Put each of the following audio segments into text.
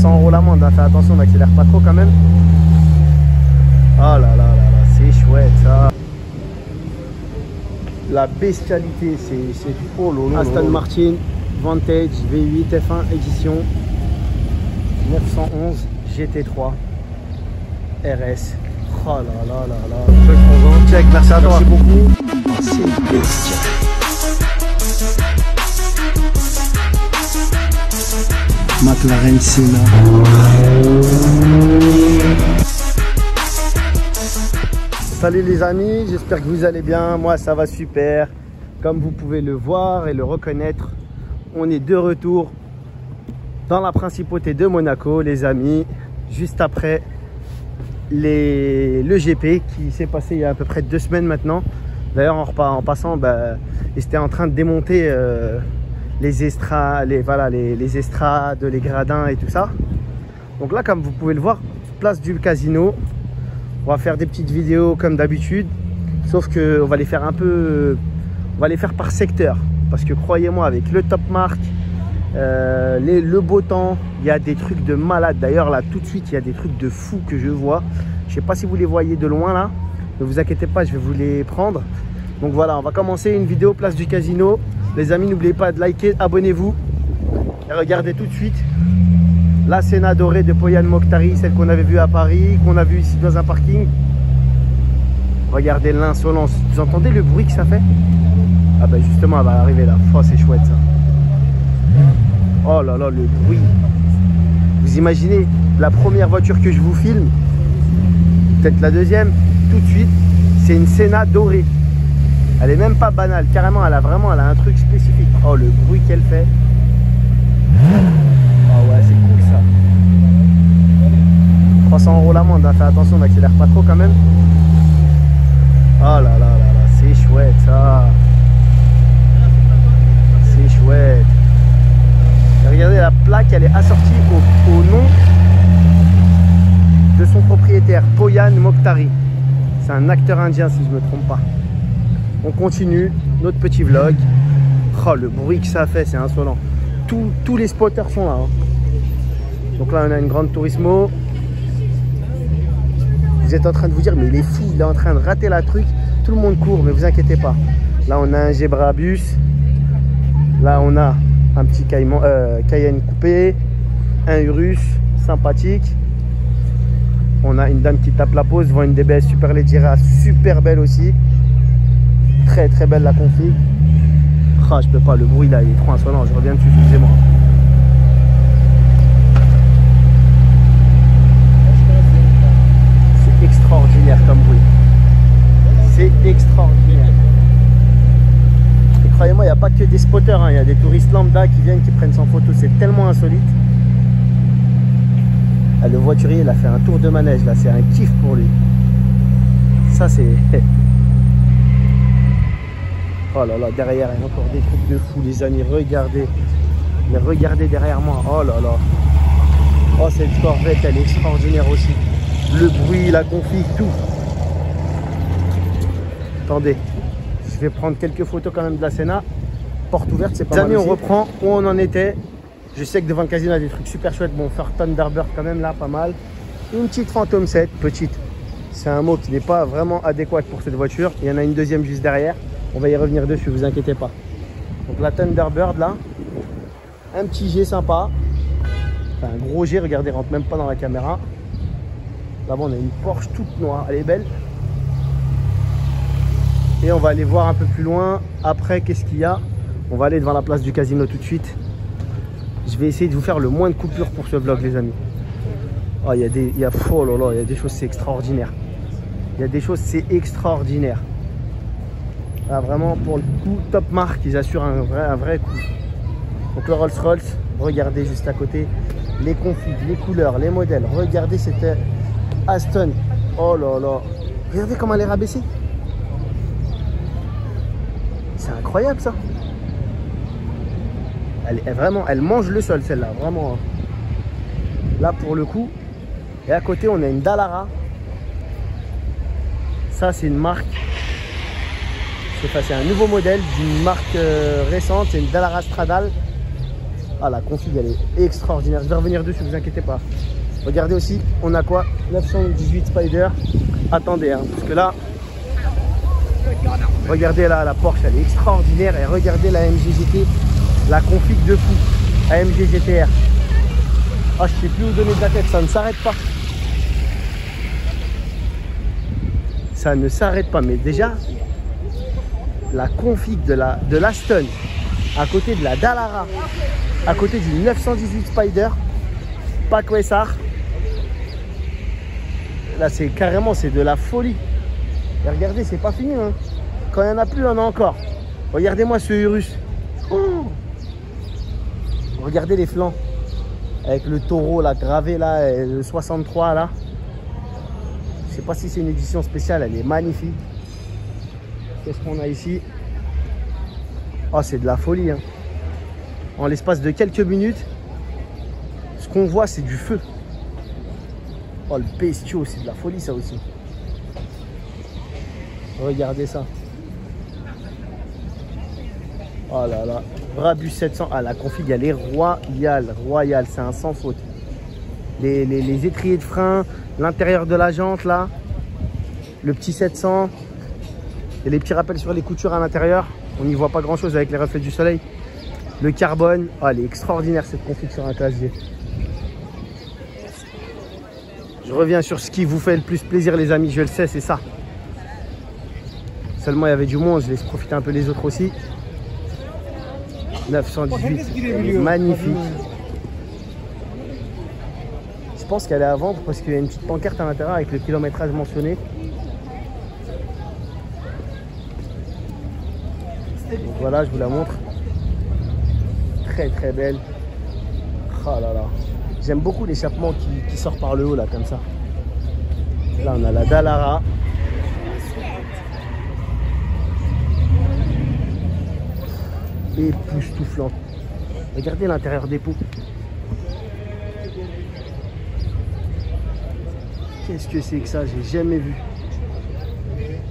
300 € l'amende, hein. Fais attention, on n'accélère pas trop quand même. Oh là là là là, c'est chouette ça. La bestialité, c'est oh lolo. Aston Martin Vantage V8 F1 édition 911 GT3 RS. Oh là là là là. Check, merci à toi. Merci beaucoup. C'est bestial. McLaren Senna. Salut les amis, j'espère que vous allez bien. Moi ça va super. Comme vous pouvez le voir et le reconnaître, on est de retour dans la principauté de Monaco les amis, juste après le GP qui s'est passé il y a à peu près 2 semaines maintenant. D'ailleurs en passant, ils étaient en train de démonter les estrades, les estrades, les gradins et tout ça. Donc là, comme vous pouvez le voir, place du casino. On va faire des petites vidéos comme d'habitude, sauf que on va les faire on va les faire par secteur, parce que croyez-moi, avec le top marque, le beau temps, il y a des trucs de malade. D'ailleurs là, tout de suite, il y a des trucs de fou que je vois. Je sais pas si vous les voyez de loin là. Ne vous inquiétez pas, je vais vous les prendre. Donc voilà, on va commencer une vidéo place du casino. Les amis, n'oubliez pas de liker, abonnez-vous. Et regardez tout de suite la Senna dorée de Poyan Mokhtari, celle qu'on avait vue à Paris, qu'on a vue ici dans un parking. Regardez l'insolence. Vous entendez le bruit que ça fait? Ah bah justement, elle va arriver là. Oh, c'est chouette ça. Oh là là, le bruit. Vous imaginez la première voiture que je vous filme, peut-être la deuxième, tout de suite, c'est une Senna dorée. Elle est même pas banale, carrément, elle a un truc spécifique. Oh, le bruit qu'elle fait. Oh ouais, c'est cool ça. 300 € l'amende, hein. Fais attention, on n'accélère pas trop quand même. Oh là là là là, c'est chouette ça. C'est chouette. Et regardez, la plaque, elle est assortie au nom de son propriétaire, Poyan Mokhtari. C'est un acteur indien si je ne me trompe pas. On continue notre petit vlog. Oh, le bruit que ça fait, c'est insolent. Tous les spotters sont là. Hein. Donc là, on a une grande Turismo. Vous êtes en train de vous dire, mais il est fou, il est en train de rater la truc. Tout le monde court, mais vous inquiétez pas. Là, on a un Gebrabus. Là, on a un petit Cayenne coupé. Un Urus, sympathique. On a une dame qui tape la pause devant une DBS Super Leggera, super belle aussi. Très très belle la config. Ah, je peux pas, le bruit là il est trop insolent, je reviens dessus, excusez-moi. C'est extraordinaire comme bruit. C'est extraordinaire. Et croyez-moi, il n'y a pas que des spotters, hein. Il y a des touristes lambda qui viennent, qui prennent sans photo, c'est tellement insolite. Ah, le voiturier il a fait un tour de manège là, c'est un kiff pour lui. Ça c'est... Oh là là, derrière il y a encore des trucs de fou les amis, regardez. Mais regardez derrière moi, oh là là. Oh, cette Corvette elle est extraordinaire aussi. Le bruit, la config, tout. Attendez, je vais prendre quelques photos quand même de la Senna. Porte ouverte, c'est pas mal. Les amis, on reprend où on en était. Je sais que devant le casino, il y a des trucs super chouettes. Bon, faire Thunderbird quand même là, pas mal. Une petite Phantom 7, petite. C'est un mot qui n'est pas vraiment adéquat pour cette voiture. Il y en a une deuxième juste derrière. On va y revenir dessus, vous inquiétez pas. Donc la Thunderbird là. Un petit G sympa. Enfin, un gros G, regardez, rentre même pas dans la caméra. Là-bas, on a une Porsche toute noire. Elle est belle. Et on va aller voir un peu plus loin. Après, qu'est-ce qu'il y a? On va aller devant la place du casino tout de suite. Je vais essayer de vous faire le moins de coupures pour ce vlog les amis. Oh, il y a des choses, c'est extraordinaire. Il y a des choses, c'est extraordinaire. Là, vraiment, pour le coup, top marque, ils assurent un vrai coup. Donc le Rolls-Royce, regardez juste à côté. Les configs, les couleurs, les modèles. Regardez cette Aston. Oh là là. Regardez comment elle est rabaissée. C'est incroyable ça. Elle mange le sol celle-là, vraiment. Là pour le coup. Et à côté on a une Dallara. Ça c'est une marque. C'est un nouveau modèle d'une marque récente, c'est une Dallara Stradale. Ah, la config, elle est extraordinaire. Je vais revenir dessus, ne vous inquiétez pas. Regardez aussi, on a quoi? 918 Spider. Attendez, hein, parce que là, regardez là, la Porsche, elle est extraordinaire. Et regardez la AMG GT, la config de fou. AMG GTR. Ah, je sais plus où donner de la tête, ça ne s'arrête pas. Ça ne s'arrête pas, mais déjà, la config de l'Aston, à côté de la Dallara, à côté du 918 Spider, Pack Wessar. Là, c'est carrément, c'est de la folie. Et regardez, c'est pas fini. Hein. Quand il n'y en a plus, il y en a encore. Regardez-moi ce Urus. Oh, regardez les flancs. Avec le taureau là, gravé là, et le 63 là. Je sais pas si c'est une édition spéciale, elle est magnifique. Qu'est-ce qu'on a ici? Oh, c'est de la folie. Hein. En l'espace de quelques minutes, ce qu'on voit, c'est du feu. Oh, le bestiau, c'est de la folie, ça aussi. Regardez ça. Oh là là. Brabus 700. Ah, la config, elle est royale. Royale, c'est un sans faute. Les étriers de frein, l'intérieur de la jante, là. Le petit 700. Et les petits rappels sur les coutures à l'intérieur. On n'y voit pas grand-chose avec les reflets du soleil. Le carbone. Ah, elle est extraordinaire, cette config sur un classe G. Je reviens sur ce qui vous fait le plus plaisir, les amis, je le sais, c'est ça. Seulement, il y avait du monde, je laisse profiter un peu les autres aussi. 918, magnifique. Je pense qu'elle est à vendre parce qu'il y a une petite pancarte à l'intérieur avec le kilométrage mentionné. Donc voilà, je vous la montre. Très très belle. Oh là là. J'aime beaucoup l'échappement qui sort par le haut là comme ça. Là on a la Dallara. Époustouflant. Regardez l'intérieur des pots. Qu'est-ce que c'est que ça? J'ai jamais vu.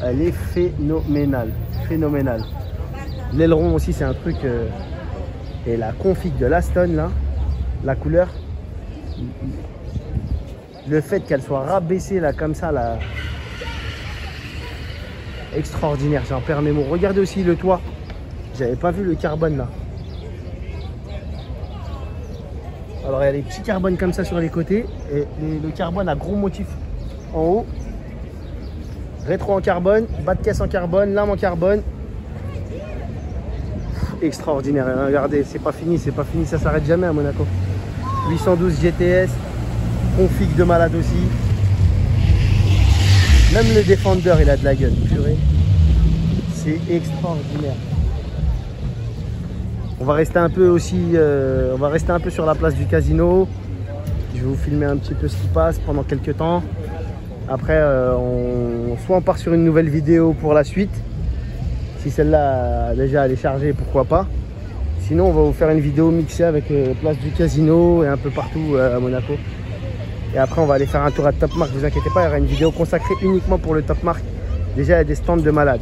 Elle est phénoménale. Phénoménale. L'aileron aussi c'est un truc. Et la config de l'Aston là, la couleur. Le fait qu'elle soit rabaissée là comme ça là, extraordinaire, j'en perds mes mots. Regardez aussi le toit, j'avais pas vu le carbone là. Alors il y a les petits carbones comme ça sur les côtés et le carbone à gros motif en haut. Rétro en carbone, bas de caisse en carbone, lame en carbone. Extraordinaire, regardez, c'est pas fini, ça s'arrête jamais à Monaco. 812 GTS, config de malade aussi. Même le Defender, il a de la gueule, purée. C'est extraordinaire. On va rester un peu aussi, on va rester un peu sur la place du casino. Je vais vous filmer un petit peu ce qui passe pendant quelques temps. Après, soit on part sur une nouvelle vidéo pour la suite. Si celle-là déjà elle est chargée, pourquoi pas. Sinon, on va vous faire une vidéo mixée avec place du casino et un peu partout à Monaco. Et après, on va aller faire un tour à Top Mark. Ne vous inquiétez pas, il y aura une vidéo consacrée uniquement pour le Top Mark. Déjà, il y a des stands de malades.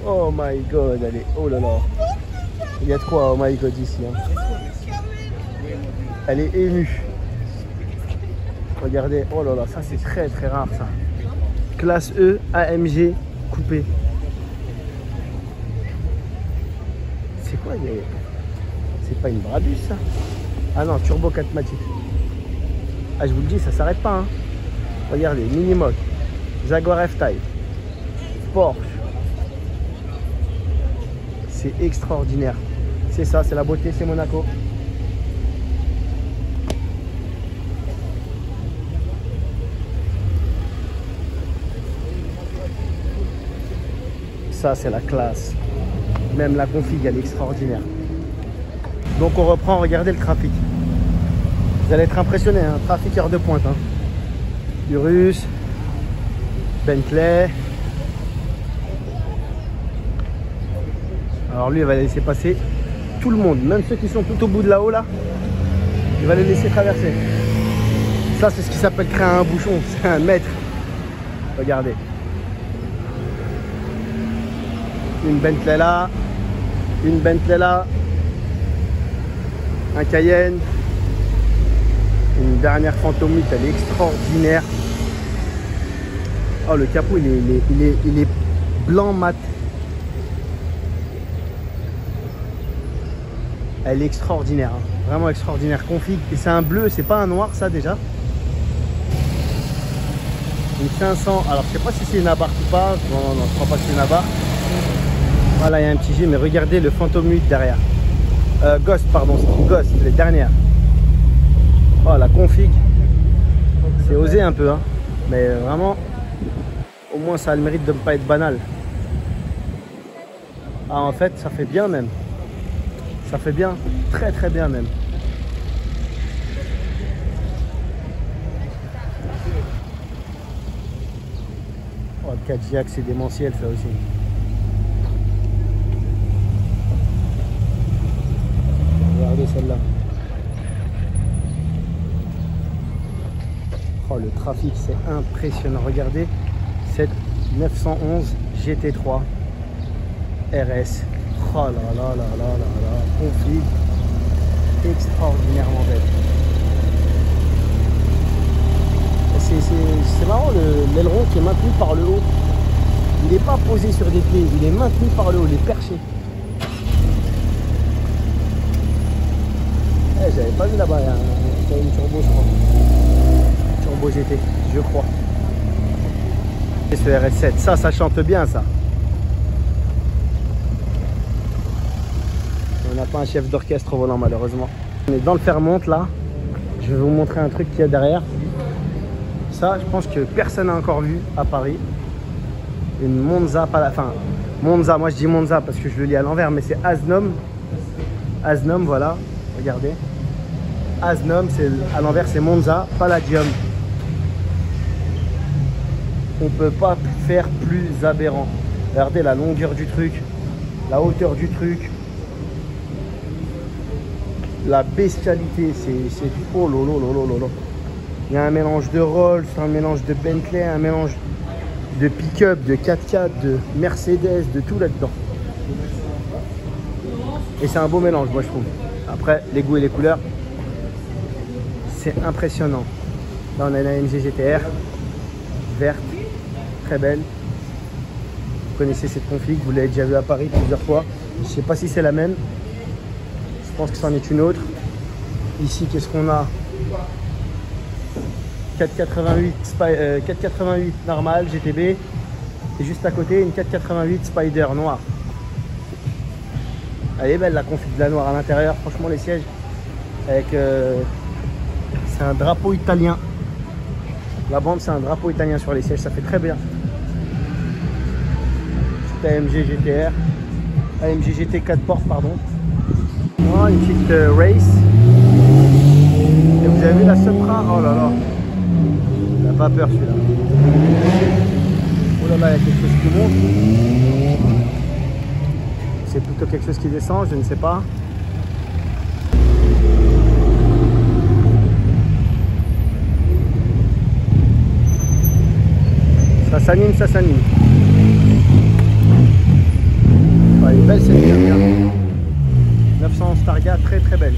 Oh my god, allez, oh là là. Il y a de quoi, oh my god, ici. Hein. Elle est émue. Regardez, oh là là, ça c'est très très rare ça. Classe E, AMG, coupé. C'est quoi? C'est pas une Brabus ça? Ah non, turbo 4 matic. Ah, je vous le dis, ça s'arrête pas. Hein. Regardez, Minimoc, Jaguar F-Type, Porsche. C'est extraordinaire. C'est ça, c'est la beauté, c'est Monaco. Ça, c'est la classe. Même la config, elle est extraordinaire. Donc on reprend, regardez le trafic. Vous allez être impressionnés, hein. Trafic heure de pointe. Hein. Urus, Bentley. Alors lui, il va laisser passer tout le monde, même ceux qui sont tout au bout de là-haut, là. Il va les laisser traverser. Ça, c'est ce qui s'appelle créer un bouchon. C'est un mètre. Regardez. Une Bentley là. Une Bentley là. Un Cayenne. Une dernière Phantom 8, elle est extraordinaire. Oh, le capot, il est blanc mat. Elle est extraordinaire, hein. Vraiment extraordinaire. Config. Et c'est un bleu, c'est pas un noir ça déjà. Une 500. Alors je sais pas si c'est une Abarth ou pas. Non, je crois pas que c'est une Abarth. Voilà, il y a un petit G, mais regardez le Phantom 8 derrière. Ghost, pardon, c'est une Ghost, les dernières. Oh, la config. C'est osé un peu, hein. Mais vraiment, au moins ça a le mérite de ne pas être banal. Ah, en fait, ça fait bien même. Ça fait bien, très très bien même. Oh, le 4J axe, c'est démentiel ça aussi. Regardez celle-là. Oh, le trafic, c'est impressionnant. Regardez cette 911 GT3 RS. Oh là là là là là là. Config extraordinairement belle. C'est marrant, l'aileron qui est maintenu par le haut. Il n'est pas posé sur des pieds, il est maintenu par le haut, il est perché. Eh, j'avais pas vu là-bas, il y a une turbo, je crois. Turbo GT, je crois. Et ce RS7, ça chante bien ça. On n'a pas un chef d'orchestre au volant malheureusement. On est dans le fer-monte là. Je vais vous montrer un truc qu'il y a derrière. Ça, je pense que personne n'a encore vu à Paris. Une Monza, pas la fin. Monza, moi je dis Monza parce que je le lis à l'envers, mais c'est Asnom. Asnom, voilà. Regardez. Asnom, à l'envers c'est Monza Palladium. On peut pas faire plus aberrant. Regardez la longueur du truc, la hauteur du truc. La bestialité, c'est oh lolo lolo lolo. Il y a un mélange de Rolls, un mélange de Bentley, un mélange de pick-up, de 4x4, de Mercedes, de tout là-dedans. Et c'est un beau mélange, moi je trouve. Après, les goûts et les couleurs, c'est impressionnant. Là, on a une AMG GTR, verte, très belle. Vous connaissez cette config, vous l'avez déjà vue à Paris plusieurs fois. Je ne sais pas si c'est la même. Je pense que c'en est une autre. Ici, qu'est-ce qu'on a? 488 normal GTB. Et juste à côté, une 488 Spider noire. Elle est belle la config de la noire à l'intérieur. Franchement, les sièges avec c'est un drapeau italien. La bande, c'est un drapeau italien sur les sièges. Ça fait très bien. C'est AMG GTR. AMG GT 4 portes, pardon. Oh, une petite race. Et vous avez vu la Supra. Oh là là. Il n'a pas peur celui-là. Oh là là, il y a quelque chose qui monte. C'est plutôt quelque chose qui descend, je ne sais pas. Ça s'anime, ça s'anime. Oh, elle est belle cette dernière. 911 Targa, très très belle.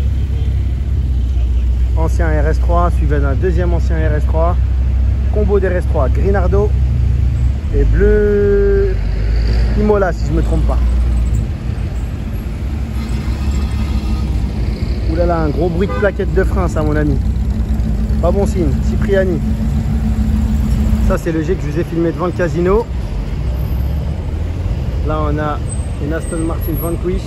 Ancien RS3, suivi d'un deuxième ancien RS3. Combo d'RS3, Grinardo et bleu Imola si je ne me trompe pas. Ouh là là, un gros bruit de plaquettes de frein ça mon ami. Pas bon signe, Cipriani. Ça c'est le jet que je vous ai filmé devant le casino. Là on a une Aston Martin Vanquish.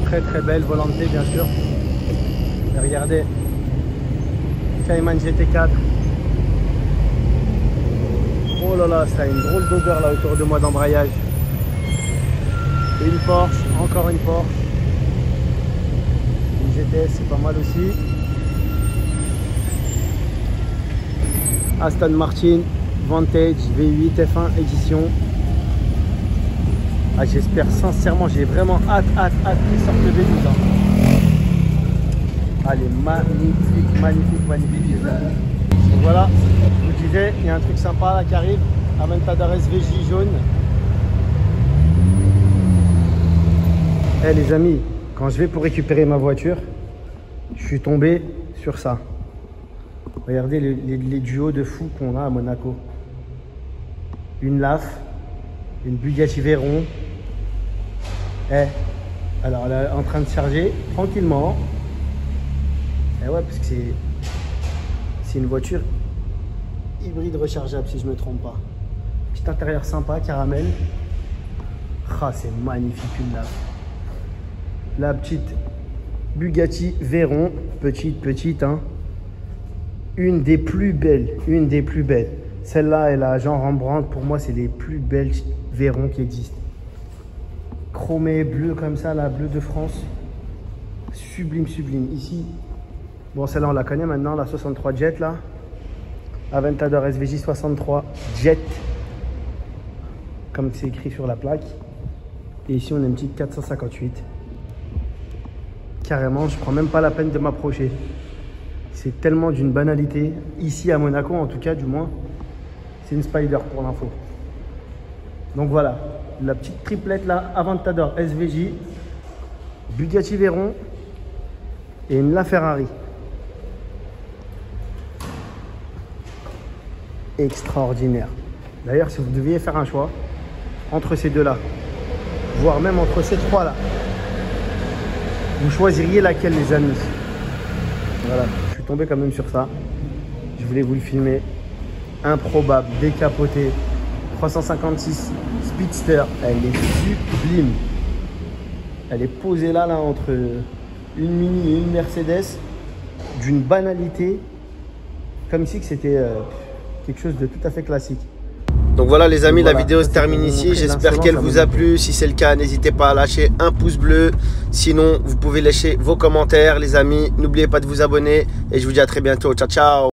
Très très belle, volante bien sûr. Et regardez, Cayman GT4. Oh là là, ça a une drôle d'odeur là autour de moi d'embrayage. Une Porsche, encore une Porsche. Une GTS, c'est pas mal aussi. Aston Martin Vantage V8 F1 édition. Ah, j'espère sincèrement, j'ai vraiment hâte qu'ils sortent le V12. Ah, elle est magnifique, magnifique, magnifique. Donc voilà, je vous disais, il y a un truc sympa là qui arrive. Aventador SVJ jaune. Eh les amis, quand je vais pour récupérer ma voiture, je suis tombé sur ça. Regardez les duos de fous qu'on a à Monaco. Une LAF, une Bugatti Veyron. Alors elle est en train de charger tranquillement. Ouais, parce que c'est une voiture hybride rechargeable si je ne me trompe pas. Petit intérieur sympa, caramel. Ah, c'est magnifique une LAF. La petite Bugatti Veyron, petite, hein. Une des plus belles, Celle-là et la Jean Rembrandt, pour moi, c'est les plus belles Veyron qui existent. Chromé, bleu comme ça, la bleue de France. Sublime. Ici, bon, celle-là, on la connaît maintenant, la 63 Jet, là. Aventador SVJ 63 Jet. Comme c'est écrit sur la plaque. Et ici, on a une petite 458. Carrément, je prends même pas la peine de m'approcher. C'est tellement d'une banalité. Ici à Monaco, en tout cas, du moins, c'est une Spider pour l'info. Donc voilà, la petite triplette là, Aventador SVJ, Bugatti Veyron et une LaFerrari. Extraordinaire. D'ailleurs, si vous deviez faire un choix entre ces deux-là, voire même entre ces trois-là, vous choisiriez laquelle, les amis? Voilà, je suis tombé quand même sur ça. Je voulais vous le filmer. Improbable, décapotée. 356 Speedster. Elle est sublime. Elle est posée là entre une Mini et une Mercedes. D'une banalité. Comme si c'était quelque chose de tout à fait classique. Donc voilà les amis, la vidéo se termine ici. J'espère qu'elle vous a plu. Si c'est le cas, n'hésitez pas à lâcher un pouce bleu. Sinon, vous pouvez lâcher vos commentaires les amis. N'oubliez pas de vous abonner. Et je vous dis à très bientôt. Ciao, ciao.